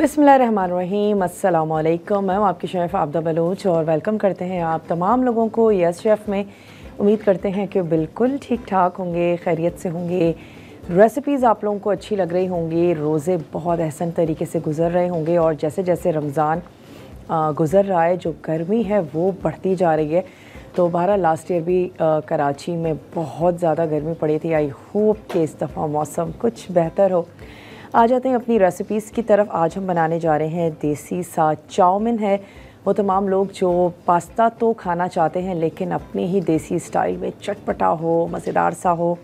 बिस्मिल्लाहिर्रहमानिर्रहीम, अस्सलाम वालेकुम। मैं हूं आपकी शेफ़ आबदा बलोच और वेलकम करते हैं आप तमाम लोगों को यस शेफ़ में। उम्मीद करते हैं कि बिल्कुल ठीक ठाक होंगे, खैरियत से होंगे। रेसिपीज़ आप लोगों को अच्छी लग रही होंगी, रोज़े बहुत अहसन तरीके से गुज़र रहे होंगे और जैसे जैसे रमज़ान गुज़र रहा है, जो गर्मी है वो बढ़ती जा रही है। तो बहरहाल लास्ट ईयर भी कराची में बहुत ज़्यादा गर्मी पड़ी थी। आई होप कि इस दफ़ा मौसम कुछ बेहतर हो। आ जाते हैं अपनी रेसिपीज़ की तरफ। आज हम बनाने जा रहे हैं देसी सा चाउमीन है। वो तमाम लोग जो पास्ता तो खाना चाहते हैं लेकिन अपने ही देसी स्टाइल में चटपटा हो, मज़ेदार सा हो।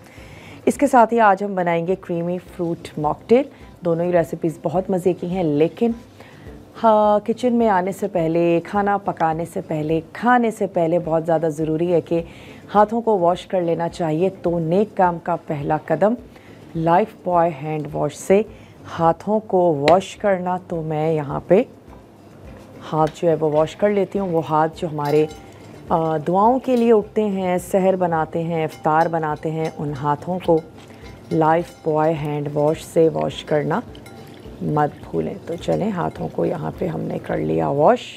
इसके साथ ही आज हम बनाएंगे क्रीमी फ्रूट मॉकटेल। दोनों ही रेसिपीज़ बहुत मज़े की हैं, लेकिन हाँ, किचन में आने से पहले, खाना पकाने से पहले, खाने से पहले बहुत ज़्यादा ज़रूरी है कि हाथों को वॉश कर लेना चाहिए। तो नेक काम का पहला कदम लाइफ बॉय हैंड वॉश से हाथों को वॉश करना। तो मैं यहाँ पे हाथ जो है वो वॉश कर लेती हूँ। वो हाथ जो हमारे दुआओं के लिए उठते हैं, सहर बनाते हैं, इफ्तार बनाते हैं, उन हाथों को लाइफ बॉय हैंड वॉश से वॉश करना मत भूलें। तो चलें, हाथों को यहाँ पे हमने कर लिया वॉश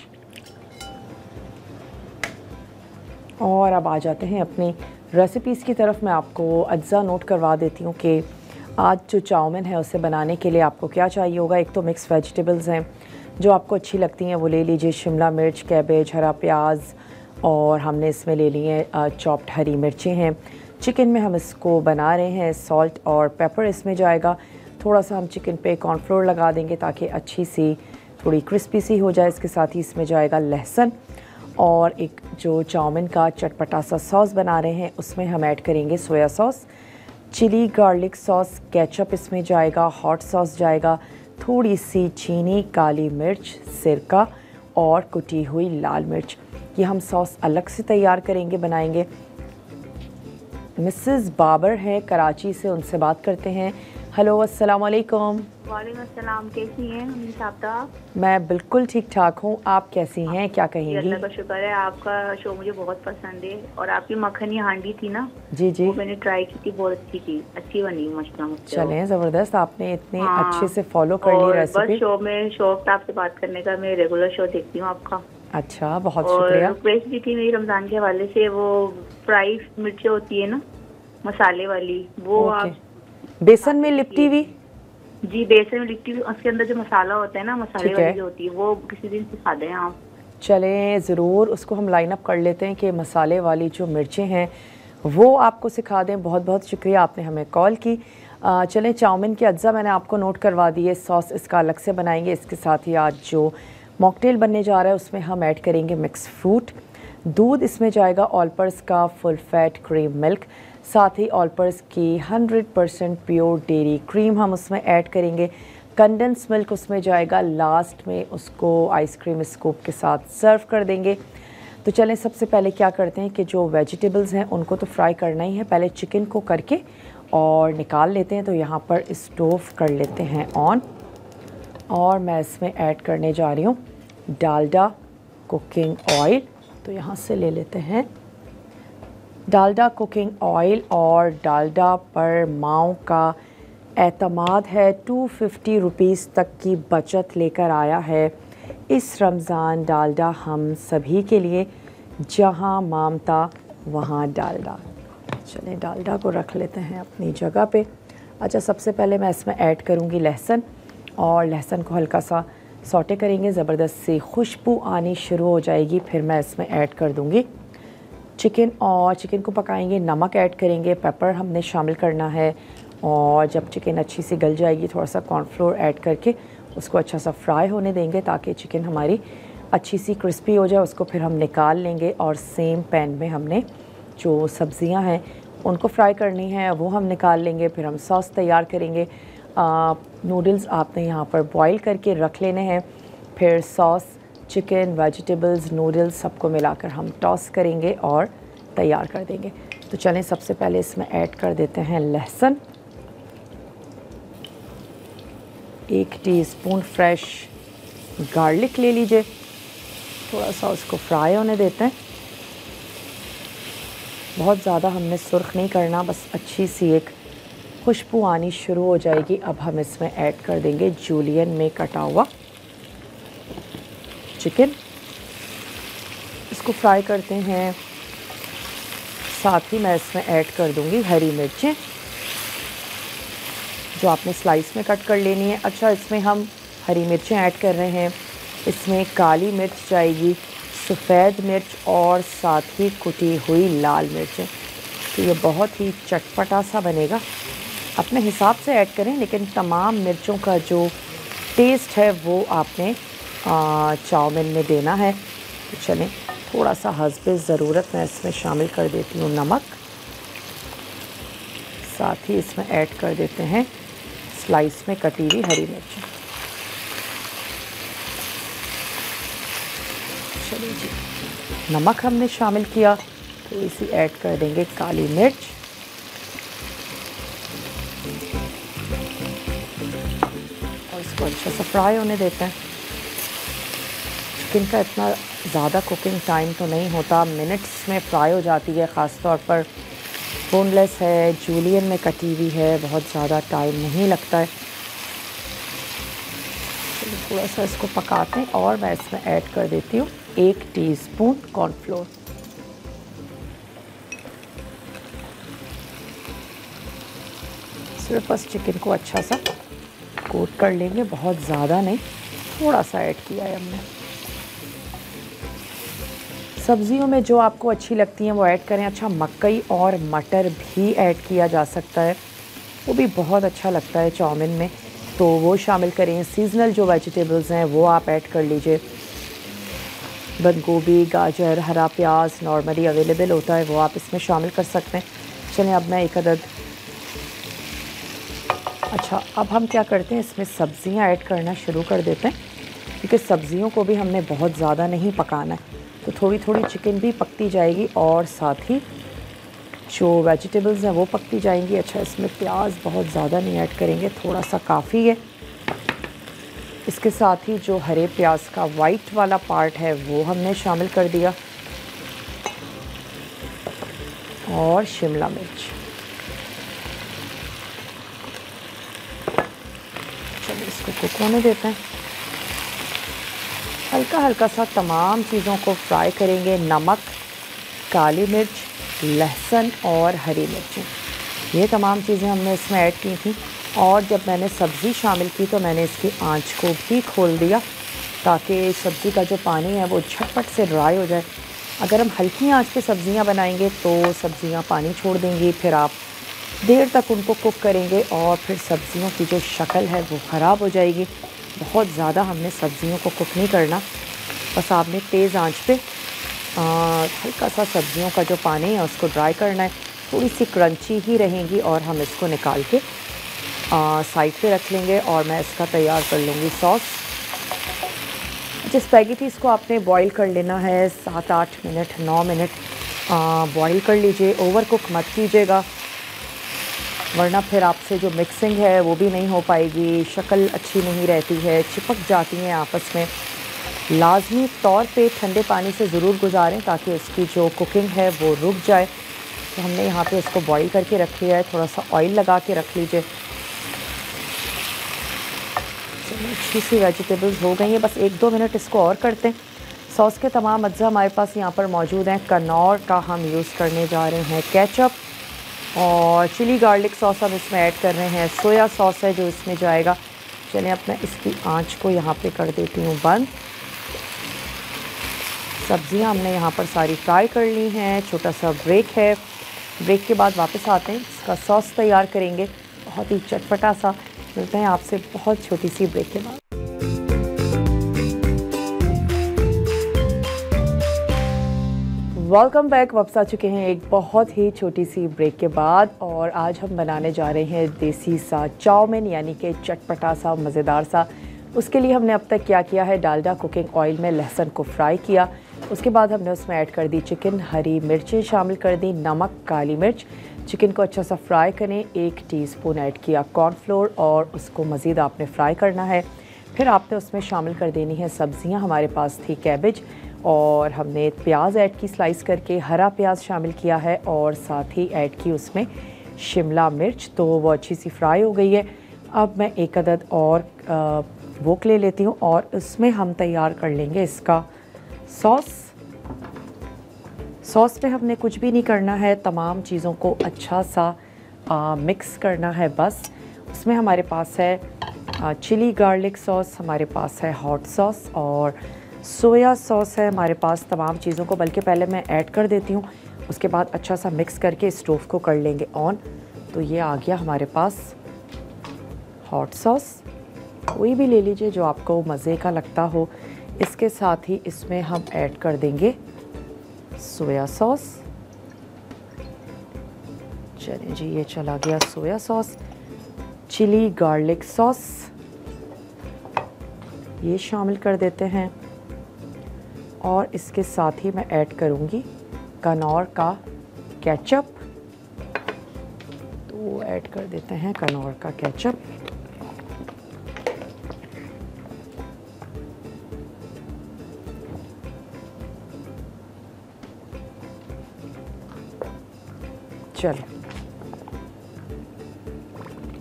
और अब आ जाते हैं अपनी रेसिपीज़ की तरफ। मैं आपको अज्जा नोट करवा देती हूँ कि आज जो चाउमीन है उसे बनाने के लिए आपको क्या चाहिए होगा। एक तो मिक्स वेजिटेबल्स हैं, जो आपको अच्छी लगती हैं वो ले लीजिए। शिमला मिर्च, कैबेज, हरा प्याज और हमने इसमें ले ली हैं चॉप्ड हरी मिर्चें हैं। चिकन में हम इसको बना रहे हैं, सॉल्ट और पेपर इसमें जाएगा। थोड़ा सा हम चिकन पे कॉर्नफ्लोर लगा देंगे ताकि अच्छी सी थोड़ी क्रिस्पी सी हो जाए। इसके साथ ही इसमें जाएगा लहसुन और एक जो चाउमीन का चटपटा सा सॉस बना रहे हैं उसमें हम ऐड करेंगे soya sauce, chilli garlic sauce, ketchup इसमें जाएगा, हॉट सॉस जाएगा, थोड़ी सी चीनी, काली मिर्च, सिरका और कुटी हुई लाल मिर्च। ये हम सॉस अलग से तैयार करेंगे, बनाएंगे। मिसेस बाबर हैं कराची से, उनसे बात करते हैं। हेलो, अस्सलाम वालेकुम। वालेकुम अस्सलाम, कैसी हैं मिस आबदा? मैं बिल्कुल ठीक ठाक हूँ, आप कैसी हैं, क्या कहेंगी? अल्लाह का शुक्र है, आपका शो मुझे बहुत पसंद है। और आपकी मखनी हांडी थी ना, जी जी, वो मैंने ट्राई की थी, बहुत अच्छी थी, अच्छी बनी माशाल्लाह। चलें, ज़बरदस्त, आपने इतने हाँ, अच्छे से फॉलो कर ली रेसिपी। बस शो में शौक था आपसे बात करने का, मैं रेगुलर शो देखती हूँ आपका। अच्छा, बहुत और शुक्रिया। रिक्वेस्ट भी थी मेरी रमज़ान के हवाले से, वो फ्राई मिर्चें होती है ना मसाले वाली, वो आप बेसन में लिपटी हुई। जी, बेसन में लिपटी हुई, उसके अंदर जो मसाला होता है ना, मसाले वाली जो होती है, वो किसी दिन सिखा दें आप। चलें, ज़रूर उसको हम लाइन अप कर लेते हैं कि मसाले वाली जो मिर्चें हैं वो आपको सिखा दें। बहुत बहुत शुक्रिया, आपने हमें कॉल की। चलें, चाउमीन के अज्जा मैंने आपको नोट करवा दिए, सॉस इसका अलग से बनाएंगे। इसके साथ ही आज जो मॉकटेल बनने जा रहा है उसमें हम ऐड करेंगे मिक्स फ्रूट। दूध इसमें जाएगा ऑलपर्स का फुल फैट क्रीम मिल्क, साथ ही ऑलपर्स की 100% प्योर डेयरी क्रीम हम उसमें ऐड करेंगे। कंडेंस मिल्क उसमें जाएगा लास्ट में, उसको आइसक्रीम स्कूप के साथ सर्व कर देंगे। तो चलें, सबसे पहले क्या करते हैं कि जो वेजिटेबल्स हैं उनको तो फ्राई करना ही है, पहले चिकन को करके और निकाल लेते हैं। तो यहाँ पर स्टोव कर लेते हैं ऑन और मैं इसमें ऐड करने जा रही हूँ डालडा कुकिंग ऑयल। तो यहाँ से ले लेते हैं डालडा कुकिंग ऑयल और डालडा पर माओ का एतमाद है। 250 रुपीज़ तक की बचत लेकर आया है इस रमज़ान डालडा हम सभी के लिए, जहाँ मामता वहाँ डालडा। चलिए, डालडा को रख लेते हैं अपनी जगह पे। अच्छा, सबसे पहले मैं इसमें ऐड करूँगी लहसुन और लहसुन को हल्का सा सौटे करेंगे, ज़बरदस्त सी खुशबू आनी शुरू हो जाएगी। फिर मैं इसमें ऐड कर दूँगी चिकन और चिकन को पकाएंगे, नमक ऐड करेंगे, पेपर हमने शामिल करना है और जब चिकन अच्छी सी गल जाएगी थोड़ा सा कॉर्नफ्लोर ऐड करके उसको अच्छा सा फ्राई होने देंगे ताकि चिकन हमारी अच्छी सी क्रिस्पी हो जाए। उसको फिर हम निकाल लेंगे और सेम पैन में हमने जो सब्ज़ियां हैं उनको फ्राई करनी है, वो हम निकाल लेंगे। फिर हम सॉस तैयार करेंगे। नूडल्स आपने यहाँ पर बॉईल करके रख लेने हैं। फिर सॉस, चिकन, वेजिटेबल्स, नूडल्स सबको मिलाकर हम टॉस करेंगे और तैयार कर देंगे। तो चलें, सबसे पहले इसमें ऐड कर देते हैं लहसुन, 1 टीस्पून फ्रेश गार्लिक ले लीजिए, थोड़ा सा उसको फ्राई होने देते हैं। बहुत ज़्यादा हमने सुर्ख नहीं करना, बस अच्छी सी एक खुशबू आनी शुरू हो जाएगी। अब हम इसमें ऐड कर देंगे जूलियन में कटा हुआ चिकन, इसको फ्राई करते हैं। साथ ही मैं इसमें ऐड कर दूंगी हरी मिर्चें जो आपने स्लाइस में कट कर लेनी है। अच्छा, इसमें हम हरी मिर्चें ऐड कर रहे हैं, इसमें काली मिर्च जाएगी, सफ़ेद मिर्च और साथ ही कुटी हुई लाल मिर्चें। तो ये बहुत ही चटपटा सा बनेगा। अपने हिसाब से ऐड करें, लेकिन तमाम मिर्चों का जो टेस्ट है वो आपने चाउमीन में देना है। तो चलें, थोड़ा सा हस्बे ज़रूरत मैं इसमें शामिल कर देती हूँ नमक। साथ ही इसमें ऐड कर देते हैं स्लाइस में कटी हुई हरी मिर्च। चलिए जी, नमक हमने शामिल किया, तो इसी ऐड कर देंगे काली मिर्च। और इसको अच्छा सा फ्राई होने देते हैं। चिकन का इतना ज़्यादा कुकिंग टाइम तो नहीं होता, मिनट्स में फ्राई हो जाती है। ख़ास तौर पर बोनलेस है, जूलियन में कटी हुई है, बहुत ज़्यादा टाइम नहीं लगता है। थोड़ा सा इसको पकाते हैं और मैं इसमें ऐड कर देती हूँ 1 टीस्पून कॉर्नफ्लोर। सिर्फ बस चिकन को अच्छा सा कोट कर लेंगे, बहुत ज़्यादा नहीं, थोड़ा सा ऐड किया है हमने। सब्जियों में जो आपको अच्छी लगती हैं वो ऐड करें। अच्छा, मकई और मटर भी ऐड किया जा सकता है, वो भी बहुत अच्छा लगता है चाउमीन में, तो वो शामिल करें। सीजनल जो वेजिटेबल्स हैं वो आप ऐड कर लीजिए। बंद गोभी, गाजर, हरा प्याज नॉर्मली अवेलेबल होता है, वो आप इसमें शामिल कर सकते हैं। चलें, अब मैं एक अदद अच्छा, अब हम क्या करते हैं, इसमें सब्ज़ियाँ ऐड करना शुरू कर देते हैं, क्योंकि सब्ज़ियों को भी हमने बहुत ज़्यादा नहीं पकाना है। तो थोड़ी थोड़ी चिकन भी पकती जाएगी और साथ ही जो वेजिटेबल्स हैं वो पकती जाएंगी। अच्छा, इसमें प्याज बहुत ज़्यादा नहीं ऐड करेंगे, थोड़ा सा काफ़ी है। इसके साथ ही जो हरे प्याज का वाइट वाला पार्ट है वो हमने शामिल कर दिया, और शिमला मिर्च। चलिए इसको कुक होने देते हैं। हल्का हल्का सा तमाम चीज़ों को फ्राई करेंगे। नमक, काली मिर्च, लहसुन और हरी मिर्चें, ये तमाम चीज़ें हमने इसमें ऐड की थी। और जब मैंने सब्ज़ी शामिल की तो मैंने इसकी आंच को भी खोल दिया, ताकि सब्ज़ी का जो पानी है वो झटपट से ड्राई हो जाए। अगर हम हल्की आंच पे सब्ज़ियाँ बनाएंगे तो सब्ज़ियाँ पानी छोड़ देंगी, फिर आप देर तक उनको कुक करेंगे और फिर सब्ज़ियों की जो शक्ल है वो ख़राब हो जाएगी। बहुत ज़्यादा हमने सब्ज़ियों को कुक नहीं करना, बस आपने तेज़ आंच पे हल्का सा सब्ज़ियों का जो पानी है उसको ड्राई करना है। थोड़ी सी क्रंची ही रहेंगी और हम इसको निकाल के साइड पे रख लेंगे, और मैं इसका तैयार कर लूँगी सॉस। जिस स्पैगेटीज़ को आपने बॉईल कर लेना है 7-8 मिनट, 9 मिनट बॉईल कर लीजिए, ओवर कुक मत कीजिएगा, वरना फिर आपसे जो मिक्सिंग है वो भी नहीं हो पाएगी, शक्ल अच्छी नहीं रहती है, चिपक जाती हैं आपस में। लाजमी तौर पे ठंडे पानी से ज़रूर गुजारें ताकि उसकी जो कुकिंग है वो रुक जाए। तो हमने यहाँ पे इसको बॉईल करके रख लिया है, थोड़ा सा ऑयल लगा के रख लीजिए। अच्छी सी वेजिटेबल्स हो गई हैं, बस 1-2 मिनट इसको और करते हैं। सॉस के तमाम अज्जा हमारे पास यहाँ पर मौजूद हैं। कनौर का हम यूज़ करने जा रहे हैं केचप, और चिली गार्लिक सॉस हम इसमें ऐड कर रहे हैं, सोया सॉस है जो इसमें जाएगा। चलिए, अब मैं इसकी आंच को यहाँ पे कर देती हूँ बंद। सब्जियाँ हमने यहाँ पर सारी फ्राई कर ली हैं। छोटा सा ब्रेक है, ब्रेक के बाद वापस आते हैं, इसका सॉस तैयार करेंगे, बहुत ही चटपटा सा। मिलते हैं आपसे बहुत छोटी सी ब्रेक के बाद। Welcome back. वापस आ चुके हैं एक बहुत ही छोटी सी ब्रेक के बाद, और आज हम बनाने जा रहे हैं देसी सा चाउमीन, यानी कि चटपटा सा मज़ेदार सा। उसके लिए हमने अब तक क्या किया है, डालडा कुकिंग ऑयल में लहसुन को फ्राई किया, उसके बाद हमने उसमें ऐड कर दी चिकन, हरी मिर्चें शामिल कर दी, नमक, काली मिर्च। चिकन को अच्छा सा फ्राई करें, 1 टीस्पून ऐड किया कॉर्नफ्लोर, और उसको मज़ीद आपने फ्राई करना है। फिर आपने उसमें शामिल कर देनी है सब्ज़ियाँ। हमारे पास थी कैबेज, और हमने प्याज ऐड की स्लाइस करके, हरा प्याज शामिल किया है, और साथ ही ऐड की उसमें शिमला मिर्च, तो वो अच्छी सी फ्राई हो गई है। अब मैं एक अदद और वोक ले लेती हूँ और उसमें हम तैयार कर लेंगे इसका सॉस। सॉस पे हमने कुछ भी नहीं करना है, तमाम चीज़ों को अच्छा सा मिक्स करना है बस। उसमें हमारे पास है चिली गार्लिक सॉस, हमारे पास है हॉट सॉस और सोया सॉस है हमारे पास। तमाम चीज़ों को बल्कि पहले मैं ऐड कर देती हूँ, उसके बाद अच्छा सा मिक्स करके स्टोव को कर लेंगे ऑन। तो ये आ गया हमारे पास हॉट सॉस, कोई भी ले लीजिए जो आपको मज़े का लगता हो। इसके साथ ही इसमें हम ऐड कर देंगे सोया सॉस। चलिए जी, ये चला गया soya sauce. Chilli garlic sauce ये शामिल कर देते हैं और इसके साथ ही मैं ऐड करूँगी कनौर का केचप। तो ऐड कर देते हैं कनौर का केचप।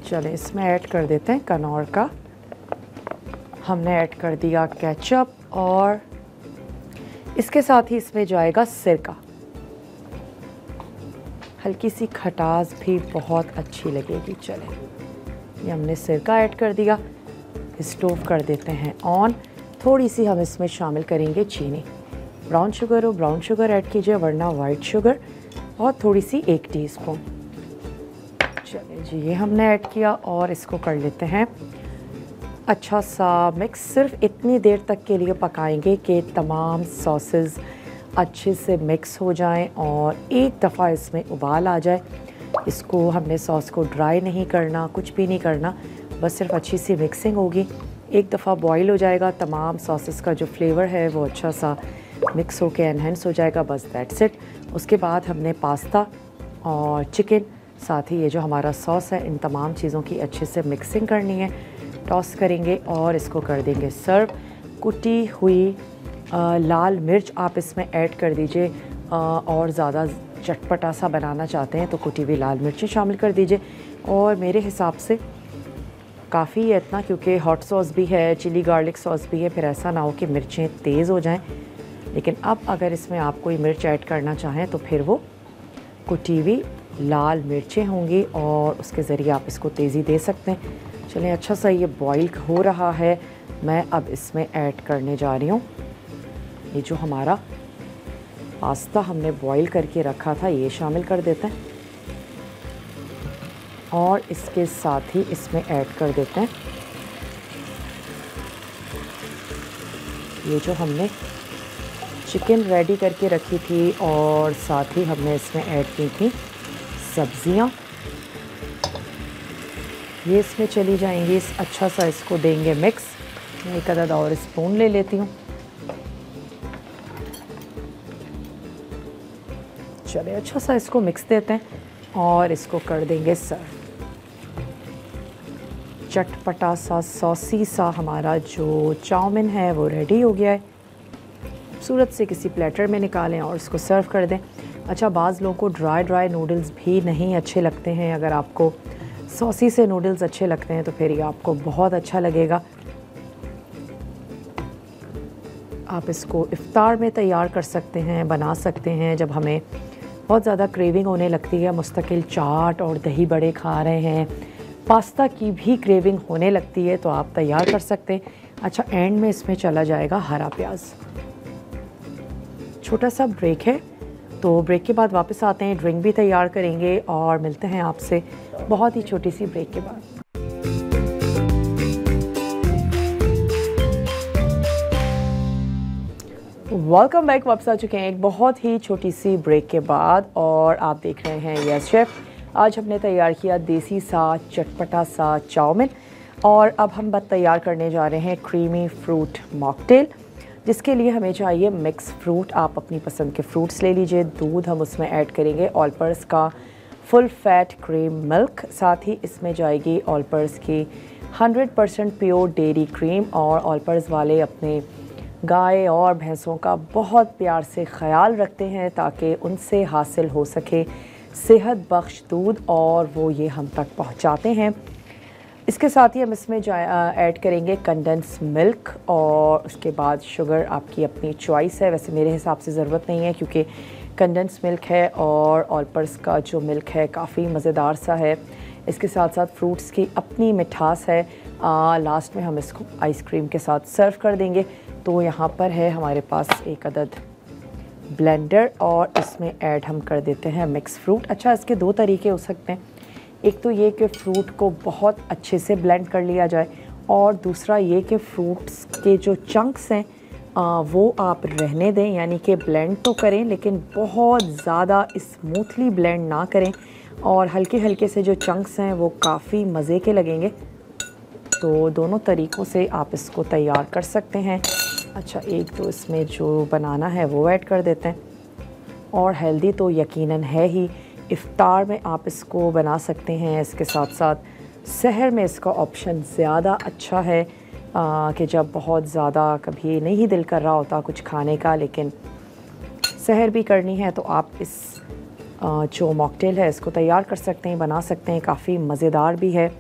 चले इसमें ऐड कर देते हैं कनौर का। हमने ऐड कर दिया केचप और इसके साथ ही इसमें जाएगा सिरका। हल्की सी खटास भी बहुत अच्छी लगेगी। चले ये हमने सिरका ऐड कर दिया। स्टोव कर देते हैं ऑन। थोड़ी सी हम इसमें शामिल करेंगे चीनी। ब्राउन शुगर हो ब्राउन शुगर ऐड कीजिए, वरना वाइट शुगर, और थोड़ी सी 1 टीस्पून। चलिए जी, ये हमने ऐड किया और इसको कर लेते हैं अच्छा सा मिक्स। सिर्फ इतनी देर तक के लिए पकाएंगे कि तमाम सॉसेस अच्छे से मिक्स हो जाएं और एक दफ़ा इसमें उबाल आ जाए। इसको हमने सॉस को ड्राई नहीं करना, कुछ भी नहीं करना, बस सिर्फ अच्छी सी मिक्सिंग होगी। एक दफ़ा बॉईल हो जाएगा, तमाम सॉसेस का जो फ्लेवर है वो अच्छा सा मिक्स होके एनहेंस हो जाएगा, बस दैट्स इट। उसके बाद हमने पास्ता और चिकन, साथ ही ये जो हमारा सॉस है, इन तमाम चीज़ों की अच्छे से मिक्सिंग करनी है। टॉस करेंगे और इसको कर देंगे सर्व। कुटी हुई लाल मिर्च आप इसमें ऐड कर दीजिए, और ज़्यादा चटपटा सा बनाना चाहते हैं तो कुटी हुई लाल मिर्ची शामिल कर दीजिए। और मेरे हिसाब से काफ़ी है इतना, क्योंकि हॉट सॉस भी है, चिली गार्लिक सॉस भी है, फिर ऐसा ना हो कि मिर्चें तेज़ हो जाएं। लेकिन अब अगर इसमें आप कोई मिर्च ऐड करना चाहें तो फिर वो कुटी हुई लाल मिर्चें होंगी और उसके ज़रिए आप इसको तेज़ी दे सकते हैं। चलें, अच्छा सा ये बॉईल हो रहा है। मैं अब इसमें ऐड करने जा रही हूँ ये जो हमारा पास्ता हमने बॉईल करके रखा था, ये शामिल कर देते हैं और इसके साथ ही इसमें ऐड कर देते हैं ये जो हमने चिकन रेडी करके रखी थी और साथ ही हमने इसमें ऐड की थी सब्जियां। ये इसमें चली जाएंगी। अच्छा सा इसको देंगे मिक्स। मैं एक अदद और स्पून ले लेती हूँ। चलिए, अच्छा सा इसको मिक्स देते हैं और इसको कर देंगे सर्व। चटपटा सा सॉसी सा हमारा जो चाउमीन है वो रेडी हो गया है। खूबसूरत से किसी प्लेटर में निकालें और इसको सर्व कर दें। अच्छा, बाज़ लोगों को ड्राई नूडल्स भी नहीं अच्छे लगते हैं। अगर आपको सॉसी से नूडल्स अच्छे लगते हैं तो फिर ये आपको बहुत अच्छा लगेगा। आप इसको इफ्तार में तैयार कर सकते हैं, बना सकते हैं। जब हमें बहुत ज़्यादा क्रेविंग होने लगती है, मुस्तकिल चाट और दही बड़े खा रहे हैं, पास्ता की भी क्रेविंग होने लगती है, तो आप तैयार कर सकते हैं। अच्छा, एंड में इसमें चला जाएगा हरा प्याज। छोटा सा ब्रेक है, तो ब्रेक के बाद वापस आते हैं, ड्रिंक भी तैयार करेंगे और मिलते हैं आपसे बहुत ही छोटी सी ब्रेक के बाद। Welcome back. वापस आ चुके हैं एक बहुत ही छोटी सी ब्रेक के बाद और आप देख रहे हैं यस शेफ। आज हमने तैयार किया देसी सा चटपटा सा चाउमीन और अब हम बात तैयार करने जा रहे हैं क्रीमी फ्रूट मॉकटेल, जिसके लिए हमें चाहिए मिक्स फ्रूट। आप अपनी पसंद के फ्रूट्स ले लीजिए। दूध हम उसमें ऐड करेंगे ऑलपर्स का फुल फैट क्रीम मिल्क। साथ ही इसमें जाएगी ऑलपर्स की 100% प्योर डेयरी क्रीम। और ऑलपर्स वाले अपने गाय और भैंसों का बहुत प्यार से ख्याल रखते हैं ताकि उनसे हासिल हो सके सेहत बख्श दूध, और वो ये हम तक पहुंचाते हैं। इसके साथ ही हम इसमें ऐड करेंगे कंडेंस मिल्क और उसके बाद शुगर आपकी अपनी चॉइस है। वैसे मेरे हिसाब से ज़रूरत नहीं है क्योंकि कंडेंस मिल्क है और ऑल पर्स का जो मिल्क है काफ़ी मज़ेदार सा है। इसके साथ साथ फ्रूट्स की अपनी मिठास है। लास्ट में हम इसको आइसक्रीम के साथ सर्व कर देंगे। तो यहाँ पर है हमारे पास एक अदद ब्लेंडर और इसमें ऐड हम कर देते हैं मिक्स फ्रूट। अच्छा, इसके दो तरीके हो सकते हैं। एक तो ये कि फ़्रूट को बहुत अच्छे से ब्लेंड कर लिया जाए और दूसरा ये कि फ्रूट्स के जो चंक्स हैं वो आप रहने दें, यानी कि ब्लेंड तो करें लेकिन बहुत ज़्यादा स्मूथली ब्लेंड ना करें और हल्के हल्के से जो चंक्स हैं वो काफ़ी मज़े के लगेंगे। तो दोनों तरीक़ों से आप इसको तैयार कर सकते हैं। अच्छा, एक तो इसमें जो बनाना है वो ऐड कर देते हैं और हेल्दी तो यकीनन है ही। इफ़्तार में आप इसको बना सकते हैं। इसके साथ साथ सहर में इसका ऑप्शन ज़्यादा अच्छा है कि जब बहुत ज़्यादा कभी नहीं दिल कर रहा होता कुछ खाने का लेकिन सहर भी करनी है तो आप इस जो मॉकटेल है इसको तैयार कर सकते हैं, बना सकते हैं। काफ़ी मज़ेदार भी है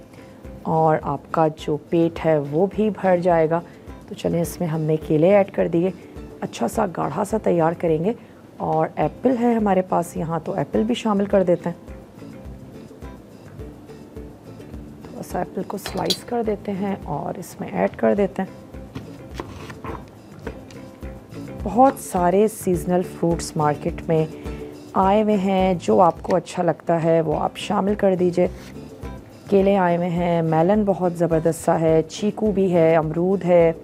और आपका जो पेट है वो भी भर जाएगा। तो चलें, इसमें हमने केले ऐड कर दिए, अच्छा सा गाढ़ा सा तैयार करेंगे। और एप्पल है हमारे पास यहाँ, तो एप्पल भी शामिल कर देते हैं। थोड़ा सा एप्पल को स्लाइस कर देते हैं और इसमें ऐड कर देते हैं। बहुत सारे सीजनल फ्रूट्स मार्केट में आए हुए हैं, जो आपको अच्छा लगता है वो आप शामिल कर दीजिए। केले आए हुए हैं, मेलन बहुत ज़बरदस्त सा है, चीकू भी है, अमरूद है,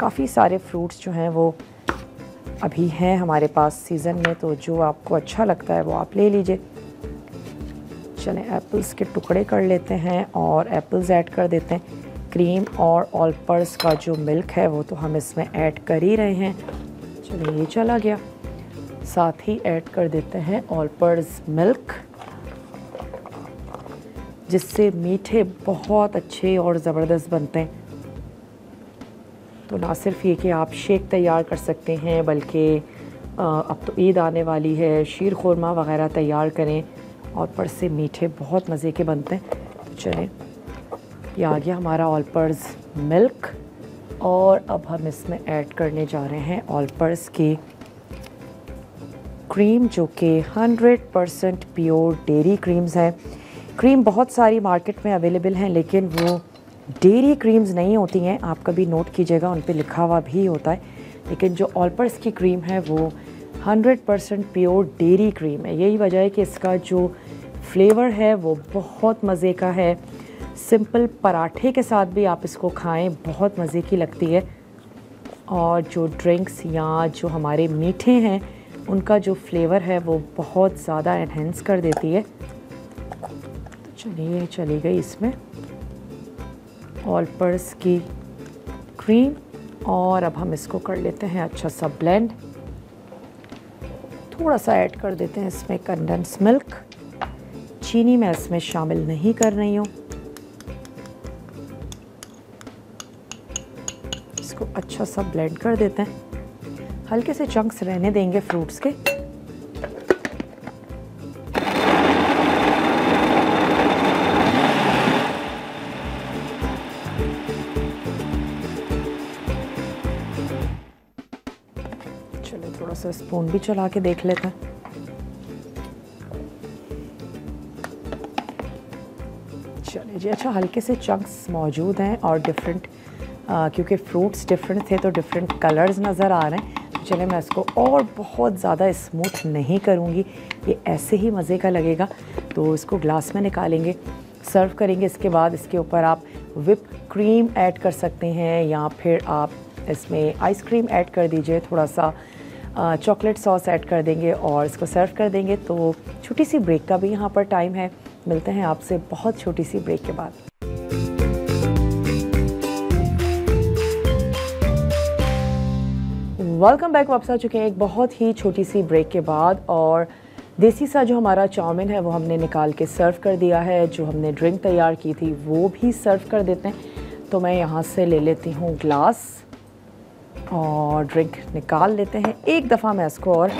काफ़ी सारे फ्रूट्स जो हैं वो अभी हैं हमारे पास सीज़न में। तो जो आपको अच्छा लगता है वो आप ले लीजिए। चलें, एप्पल्स के टुकड़े कर लेते हैं और एप्पल्स ऐड कर देते हैं। क्रीम और ऑल पर्स का जो मिल्क है वो तो हम इसमें ऐड कर ही रहे हैं। चलिए, ये चला गया। साथ ही ऐड कर देते हैं ऑल पर्स मिल्क, जिससे मीठे बहुत अच्छे और ज़बरदस्त बनते हैं। तो ना सिर्फ ये कि आप शेक तैयार कर सकते हैं बल्कि अब तो ईद आने वाली है, शीर खुरमा वगैरह तैयार करें और पर से मीठे बहुत मज़े के बनते हैं। तो चलें, ये आ गया हमारा ऑल पर्स मिल्क और अब हम इसमें ऐड करने जा रहे हैं ऑल पर्स की क्रीम, जो कि 100% प्योर डेयरी क्रीम्स हैं। क्रीम बहुत सारी मार्केट में अवेलेबल हैं लेकिन वो डेयरी क्रीम्स नहीं होती हैं। आप कभी नोट कीजिएगा, उन पे लिखा हुआ भी होता है, लेकिन जो ऑल पर्स की क्रीम है वो 100% प्योर डेयरी क्रीम है। यही वजह है कि इसका जो फ्लेवर है वो बहुत मज़े का है। सिंपल पराठे के साथ भी आप इसको खाएं, बहुत मज़े की लगती है। और जो ड्रिंक्स या जो हमारे मीठे हैं उनका जो फ्लेवर है वो बहुत ज़्यादा एनहेंस कर देती है। तो चलिए, चली गई इसमें ऑल पर्स की क्रीम और अब हम इसको कर लेते हैं अच्छा सा ब्लेंड। थोड़ा सा ऐड कर देते हैं इसमें कंडेंस मिल्क। चीनी मैं इसमें शामिल नहीं कर रही हूँ। इसको अच्छा सा ब्लेंड कर देते हैं। हल्के से चंक्स रहने देंगे फ्रूट्स के। चलिए, थोड़ा सा स्पून भी चला के देख लेते हैं। चलिए जी, अच्छा, हल्के से चंक्स मौजूद हैं और डिफरेंट क्योंकि फ्रूट्स डिफरेंट थे तो डिफरेंट कलर्स नज़र आ रहे हैं। तो चलिए, मैं इसको और बहुत ज़्यादा स्मूथ नहीं करूँगी, ये ऐसे ही मज़े का लगेगा। तो इसको ग्लास में निकालेंगे, सर्व करेंगे। इसके बाद इसके ऊपर आप विप क्रीम ऐड कर सकते हैं या फिर आप इसमें आइसक्रीम ऐड कर दीजिए, थोड़ा सा चॉकलेट सॉस ऐड कर देंगे और इसको सर्व कर देंगे। तो छोटी सी ब्रेक का भी यहाँ पर टाइम है। मिलते हैं आपसे बहुत छोटी सी ब्रेक के बाद। Welcome back. वापस आ चुके हैं एक बहुत ही छोटी सी ब्रेक के बाद और देसी सा जो हमारा चाउमीन है वो हमने निकाल के सर्व कर दिया है। जो हमने ड्रिंक तैयार की थी वो भी सर्व कर देते हैं। तो मैं यहाँ से ले लेती हूँ ग्लास और ड्रिंक निकाल लेते हैं एक दफ़ा। मैं इसको और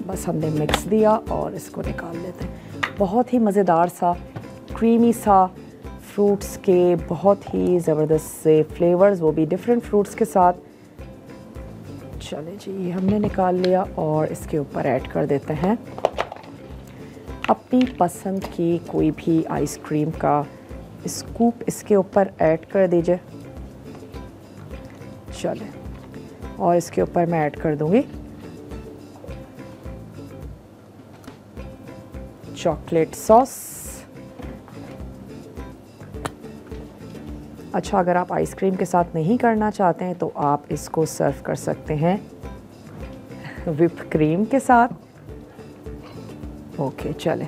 बस हमने मिक्स दिया और इसको निकाल लेते हैं। बहुत ही मज़ेदार सा क्रीमी सा फ्रूट्स के बहुत ही ज़बरदस्त से फ्लेवर्स, वो भी डिफरेंट फ्रूट्स के साथ। चले जी, ये हमने निकाल लिया और इसके ऊपर ऐड कर देते हैं अपनी पसंद की कोई भी आइसक्रीम का स्कूप, इसके ऊपर ऐड कर दीजिए। चले, और इसके ऊपर मैं ऐड कर दूंगी चॉकलेट सॉस। अच्छा, अगर आप आइसक्रीम के साथ नहीं करना चाहते हैं तो आप इसको सर्व कर सकते हैं व्हिप क्रीम के साथ। ओके, चले।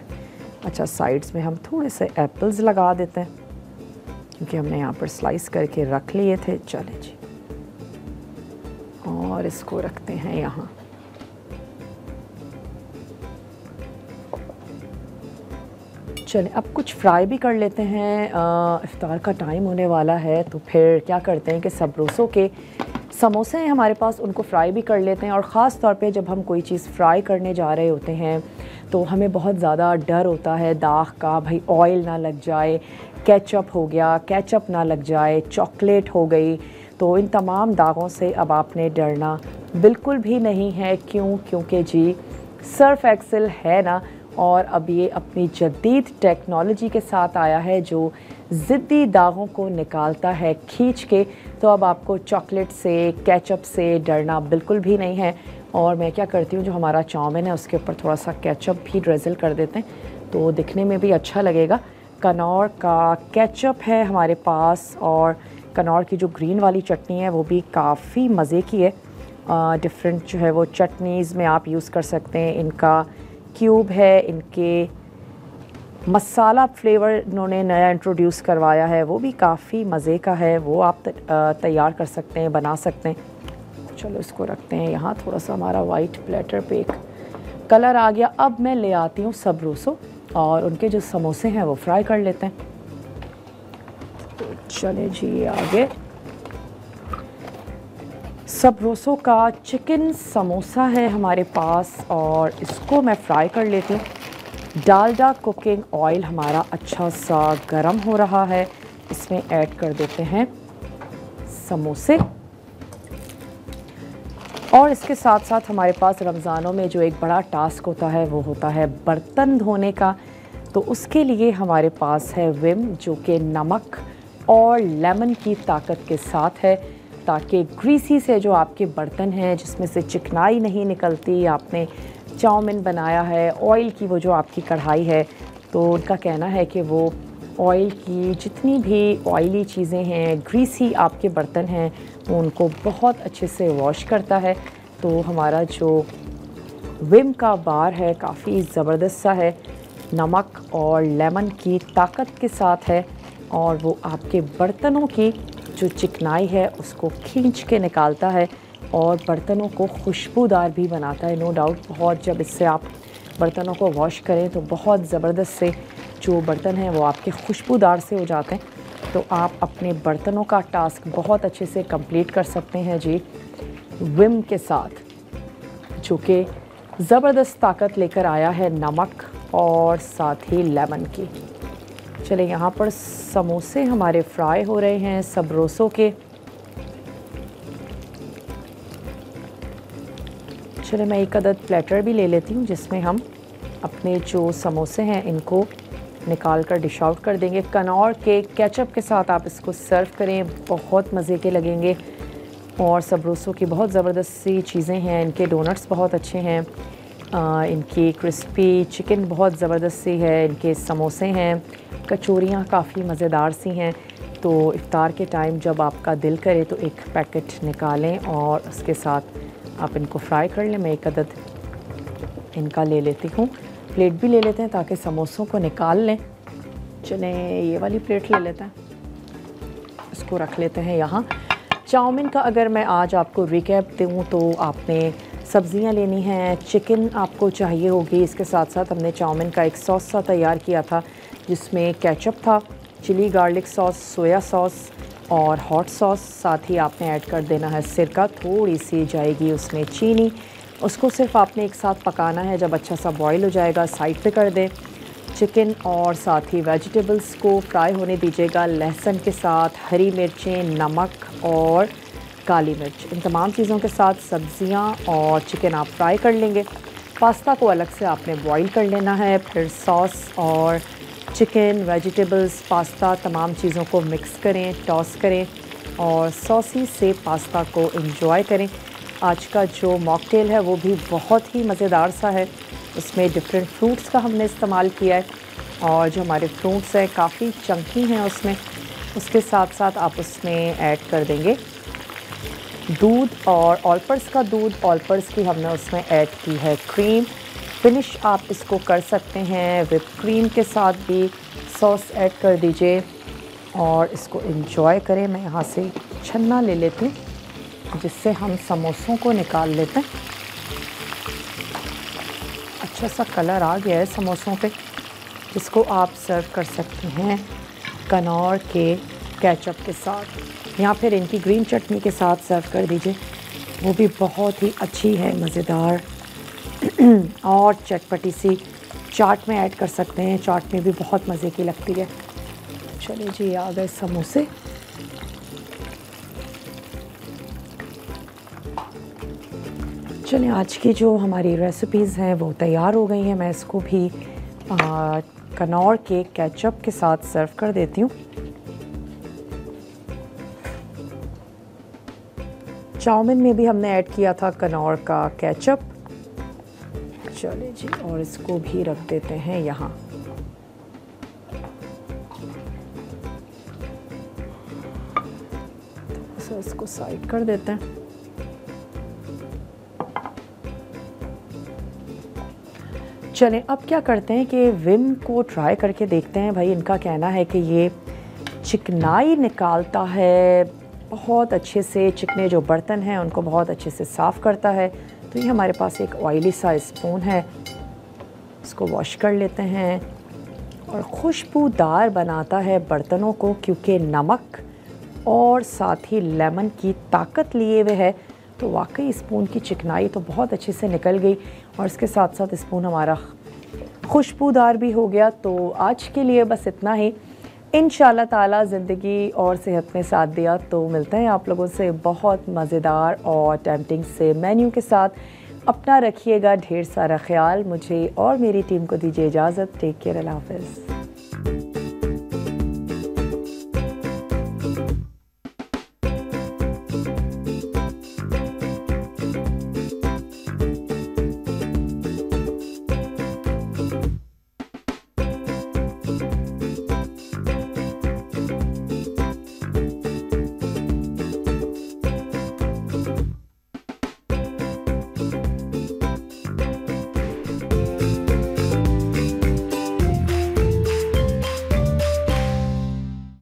अच्छा, साइड्स में हम थोड़े से एप्पल्स लगा देते हैं क्योंकि हमने यहाँ पर स्लाइस करके रख लिए थे। चले जी, और इसको रखते हैं यहाँ। चलें, अब कुछ फ्राई भी कर लेते हैं। इफ्तार का टाइम होने वाला है तो फिर क्या करते हैं कि सबरोसों के समोसे हैं हमारे पास, उनको फ्राई भी कर लेते हैं। और ख़ास तौर पे जब हम कोई चीज़ फ्राई करने जा रहे होते हैं तो हमें बहुत ज़्यादा डर होता है दाग का, भाई ऑयल ना लग जाए, केचप हो गया, केचप ना लग जाए, चॉकलेट हो गई। तो इन तमाम दागों से अब आपने डरना बिल्कुल भी नहीं है। क्योंकि जी सर्फ एक्सेल है ना, और अब ये अपनी जदीद टेक्नोलॉजी के साथ आया है जो ज़िद्दी दागों को निकालता है खींच के। तो अब आपको चॉकलेट से, केचप से डरना बिल्कुल भी नहीं है। और मैं क्या करती हूँ, जो हमारा चाउमीन है उसके ऊपर थोड़ा सा केचप भी ड्रेज़ल कर देते हैं तो दिखने में भी अच्छा लगेगा। कनौर का केचप है हमारे पास, और कनौर की जो ग्रीन वाली चटनी है वो भी काफ़ी मज़े की है। डिफरेंट जो है वो चटनीज़ में आप यूज़ कर सकते हैं। इनका क्यूब है, इनके मसाला फ्लेवर इन्होंने नया इंट्रोड्यूस करवाया है, वो भी काफ़ी मज़े का है। वो आप तैयार कर सकते हैं, बना सकते हैं। चलो, इसको रखते हैं यहाँ। थोड़ा सा हमारा वाइट प्लेटर पे एक कलर आ गया। अब मैं ले आती हूँ सबरोसो और उनके जो समोसे हैं वो फ्राई कर लेते हैं। तो चले जी आगे। सबरोसो का चिकन समोसा है हमारे पास और इसको मैं फ्राई कर लेती हूँ। डालडा कुकिंग ऑयल हमारा अच्छा सा गरम हो रहा है, इसमें ऐड कर देते हैं समोसे। और इसके साथ साथ हमारे पास रमज़ानों में जो एक बड़ा टास्क होता है वो होता है बर्तन धोने का। तो उसके लिए हमारे पास है विम, जो कि नमक और लेमन की ताकत के साथ है, ताकि ग्रीसी से जो आपके बर्तन हैं जिसमें से चिकनाई नहीं निकलती, आपने चाउमीन बनाया है, ऑयल की वो जो आपकी कढ़ाई है, तो उनका कहना है कि वो ऑयल की जितनी भी ऑयली चीज़ें हैं, ग्रीसी आपके बर्तन हैं, वो उनको बहुत अच्छे से वॉश करता है। तो हमारा जो विम का बार है काफ़ी ज़बरदस्त सा है, नमक और लेमन की ताकत के साथ है, और वो आपके बर्तनों की जो चिकनाई है उसको खींच के निकालता है और बर्तनों को खुशबूदार भी बनाता है। नो डाउट, बहुत जब इससे आप बर्तनों को वॉश करें तो बहुत ज़बरदस्त से जो बर्तन हैं वो आपके खुशबूदार से हो जाते हैं। तो आप अपने बर्तनों का टास्क बहुत अच्छे से कंप्लीट कर सकते हैं जी विम के साथ, जो कि ज़बरदस्त ताकत लेकर आया है नमक और साथ ही लेमन की। चले, यहाँ पर समोसे हमारे फ्राई हो रहे हैं सबरोसो के। चले, मैं एक अदद प्लेटर भी ले लेती हूँ जिसमें हम अपने जो समोसे हैं इनको निकाल कर डिश आउट कर देंगे। कनौर के केचप के साथ आप इसको सर्व करें, बहुत मज़े के लगेंगे। और सबरोसो की बहुत ज़बरदस्त सी चीज़ें हैं, इनके डोनट्स बहुत अच्छे हैं, इनकी क्रिस्पी चिकन बहुत ज़बरदस्त सी है, इनके समोसे हैं, कचौरियाँ काफ़ी मज़ेदार सी हैं। तो इफ्तार के टाइम जब आपका दिल करे तो एक पैकेट निकालें और उसके साथ आप इनको फ्राई कर लें। मैं एक अदद इनका ले लेती हूँ, प्लेट भी ले लेते हैं ताकि समोसों को निकाल लें। चलें, ये वाली प्लेट ले लेते हैं, इसको रख लेते हैं यहाँ। चाउमीन का अगर मैं आज आपको रिकैप दूँ तो आपने सब्ज़ियाँ लेनी हैं, चिकन आपको चाहिए होगी, इसके साथ साथ हमने चाउमीन का एक सॉस सा तैयार किया था जिसमें केचप था, chilli garlic sauce, soya sauce और हॉट सॉस। साथ ही आपने ऐड कर देना है सिरका, थोड़ी सी जाएगी उसमें चीनी। उसको सिर्फ आपने एक साथ पकाना है, जब अच्छा सा बॉईल हो जाएगा साइड पे कर दें। चिकन और साथ ही वेजिटेबल्स को फ्राई होने दीजिएगा लहसुन के साथ, हरी मिर्चें, नमक और काली मिर्च, इन तमाम चीज़ों के साथ सब्जियां और चिकन आप फ्राई कर लेंगे। पास्ता को अलग से आपने बॉईल कर लेना है। फिर सॉस और चिकन, वेजिटेबल्स, पास्ता तमाम चीज़ों को मिक्स करें, टॉस करें और सॉसी से पास्ता को एंजॉय करें। आज का जो मॉकटेल है वो भी बहुत ही मज़ेदार सा है। उसमें डिफरेंट फ्रूट्स का हमने इस्तेमाल किया है और जो हमारे फ्रूट्स हैं काफ़ी चंकी हैं उसमें। उसके साथ साथ आप उसमें ऐड कर देंगे दूध और ऑलपर्स का दूध, ऑलपर्स की हमने उसमें ऐड की है क्रीम। फिनिश आप इसको कर सकते हैं विप क्रीम के साथ भी। सॉस ऐड कर दीजिए और इसको एंजॉय करें। मैं यहाँ से छन्ना ले लेती हूँ जिससे हम समोसों को निकाल लेते हैं। अच्छा सा कलर आ गया है समोसों पे, जिसको आप सर्व कर सकते हैं कनौर के केचप के साथ या फिर इनकी ग्रीन चटनी के साथ सर्व कर दीजिए। वो भी बहुत ही अच्छी है, मज़ेदार और चटपटी सी। चाट में ऐड कर सकते हैं, चाट में भी बहुत मज़े की लगती है। चलिए जी, आ गए समोसे। चलिए, आज की जो हमारी रेसिपीज़ हैं वो तैयार हो गई हैं। मैं इसको भी कनौर के केचप के साथ सर्व कर देती हूँ। चाउमीन में भी हमने ऐड किया था कनौर का केचप। चलिए जी, और इसको भी रख देते हैं यहाँ। तो इसको साइड कर देते हैं। चलें, अब क्या करते हैं कि विम को ट्राई करके देखते हैं। भाई, इनका कहना है कि ये चिकनाई निकालता है बहुत अच्छे से। चिकने जो बर्तन हैं उनको बहुत अच्छे से साफ़ करता है। तो ये हमारे पास एक ऑयली सा स्पून है, इसको वॉश कर लेते हैं। और खुशबूदार बनाता है बर्तनों को, क्योंकि नमक और साथ ही लेमन की ताकत लिए हुए है। तो वाकई स्पून की चिकनाई तो बहुत अच्छे से निकल गई और इसके साथ साथ स्पून हमारा खुशबूदार भी हो गया। तो आज के लिए बस इतना ही। इंशाल्लाह ताला ज़िंदगी और सेहत में साथ दिया तो मिलते हैं आप लोगों से बहुत मज़ेदार और टेम्पटिंग से मेन्यू के साथ। अपना रखिएगा ढेर सारा ख्याल। मुझे और मेरी टीम को दीजिए इजाज़त। टेक केयर, अल्लाह हाफ़िज़।